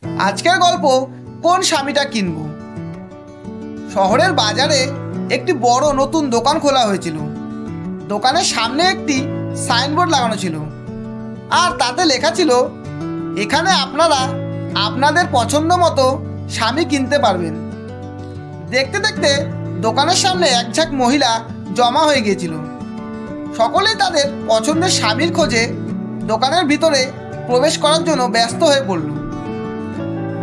আজকের গল্প কোন স্বামীটা কিনব। শহরের বাজারে একটি বড় নতুন দোকান খোলা হয়েছিল। দোকানের সামনে একটি সাইনবোর্ড লাগানো ছিল, আর তাতে লেখা ছিল, এখানে আপনারা আপনাদের পছন্দ মতো স্বামী কিনতে পারবেন। দেখতে দেখতে দোকানের সামনে এক ঝাঁক মহিলা জমা হয়ে গিয়েছিল। সকলেই তাদের পছন্দের স্বামীর খোঁজে দোকানের ভিতরে প্রবেশ করার জন্য ব্যস্ত হয়ে পড়ল।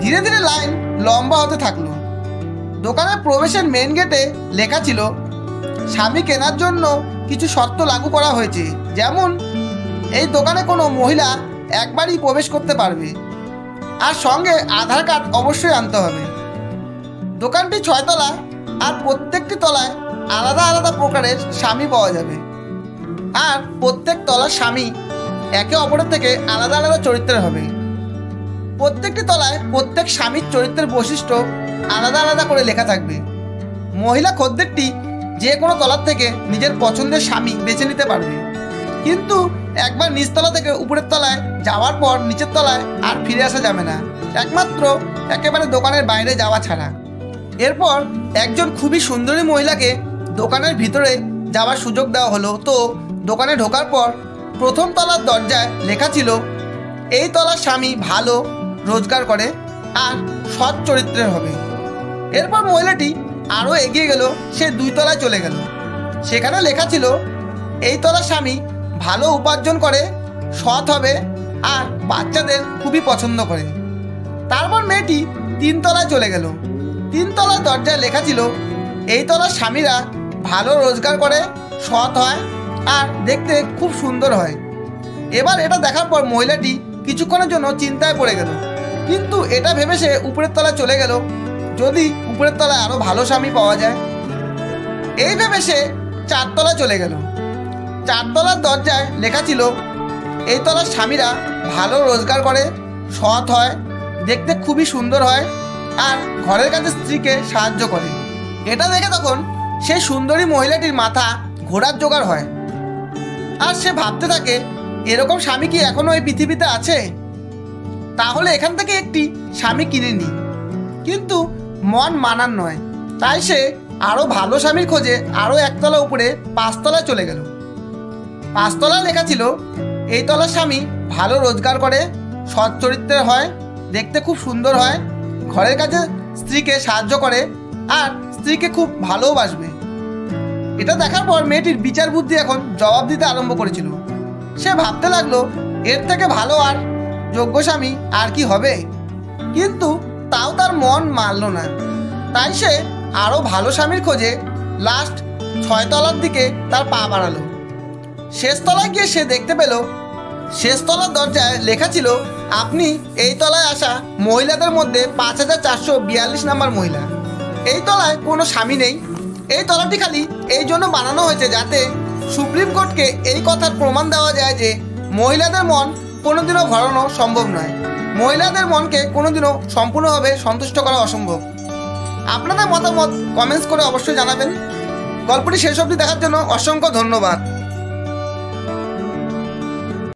ধীরে ধীরে লাইন লম্বা হতে থাকলো। দোকানের প্রবেশের মেন গেটে লেখা ছিল, স্বামী কেনার জন্য কিছু শর্ত লাগু করা হয়েছে, যেমন এই দোকানে কোনো মহিলা একবারই প্রবেশ করতে পারবে, আর সঙ্গে আধার কার্ড অবশ্যই আনতে হবে। দোকানটি 6 তলা, আর প্রত্যেকটি তলায় আলাদা আলাদা প্রকারের স্বামী পাওয়া যাবে, আর প্রত্যেক তলার স্বামী একে অপরের থেকে আলাদা আলাদা চরিত্রের হবে। প্রত্যেকটি তলায় প্রত্যেক স্বামীর চরিত্রের বৈশিষ্ট্য আলাদা আলাদা করে লেখা থাকবে। মহিলা খদ্দেরটি যে কোনো তলার থেকে নিজের পছন্দের স্বামী বেছে নিতে পারবে, কিন্তু একবার নিচতলা থেকে উপরের তলায় যাওয়ার পর নিচের তলায় আর ফিরে আসা যাবে না, একমাত্র একেবারে দোকানের বাইরে যাওয়া ছাড়া। এরপর একজন খুবই সুন্দরী মহিলাকে দোকানের ভিতরে যাওয়ার সুযোগ দেওয়া হলো। তো দোকানে ঢোকার পর প্রথম তলার দরজায় লেখা ছিল, এই তলার স্বামী ভালো রোজগার করে আর সৎ চরিত্রের হবে। এরপর মহিলাটি আরও এগিয়ে গেল, সে 2 তলায় চলে গেল। সেখানে লেখা ছিল, এই তলার স্বামী ভালো উপার্জন করে, সৎ হবে আর বাচ্চাদের খুবই পছন্দ করে। তারপর মেয়েটি 3 তলায় চলে গেল। 3 তলার দরজায় লেখা ছিল, এই তলার স্বামীরা ভালো রোজগার করে, সৎ হয় আর দেখতে খুব সুন্দর হয়। এবার এটা দেখার পর মহিলাটি কিছুক্ষণের জন্য চিন্তায় পড়ে গেল, কিন্তু এটা ভেবে সে উপরের তলায় চলে গেল, যদি উপরের তলায় আরও ভালো স্বামী পাওয়া যায়। এই ভেবে সে 4 তলায় চলে গেল। 4 তলার দরজায় লেখা ছিল, এই তলার স্বামীরা ভালো রোজগার করে, সৎ হয়, দেখতে খুবই সুন্দর হয় আর ঘরের কাছে স্ত্রীকে সাহায্য করে। এটা দেখে তখন সেই সুন্দরী মহিলাটির মাথা ঘোরার জোগাড় হয়, আর সে ভাবতে থাকে, এরকম স্বামী কি এখনো এই পৃথিবীতে আছে? তাহলে এখান থেকে একটি স্বামী কিনে নিই। কিন্তু মন মানার নয়, তাই সে আরও ভালো স্বামীর খোঁজে আরও 1 তলা উপরে 5 তলায় চলে গেল। 5 তলায় লেখা ছিল, এই তলার স্বামী ভালো রোজগার করে, সৎ চরিত্রের হয়, দেখতে খুব সুন্দর হয়, ঘরের কাছে স্ত্রীকে সাহায্য করে আর স্ত্রীকে খুব ভালোবাসবে। এটা দেখার পর মেয়েটির বিচার বুদ্ধি এখন জবাব দিতে আরম্ভ করেছিল। সে ভাবতে লাগলো, এর থেকে ভালো আর যোগ্য স্বামী আর কি হবে? কিন্তু তাও তার মন মানল না, তাই সে আরও ভালো স্বামীর খোঁজে লাস্ট 6 তলার দিকে তার পা বাড়ালো। শেষ তলায় গিয়ে সে দেখতে পেল, শেষ তলার দরজায় লেখা ছিল, আপনি এই তলায় আসা মহিলাদের মধ্যে 5442 নাম্বার মহিলা। এই তলায় কোনো স্বামী নেই। এই তলাটি খালি এই জন্য বানানো হয়েছে যাতে সুপ্রিম কোর্টকে এই কথার প্রমাণ দেওয়া যায় যে মহিলাদের মন কোনোদিনও ভরানো সম্ভব নয়, মহিলাদের মনকে কোনোদিনও সম্পূর্ণভাবে সন্তুষ্ট করা অসম্ভব। আপনাদের মতামত কমেন্টস করে অবশ্যই জানাবেন। গল্পটি শেষ অবধি দেখার জন্য অসংখ্য ধন্যবাদ।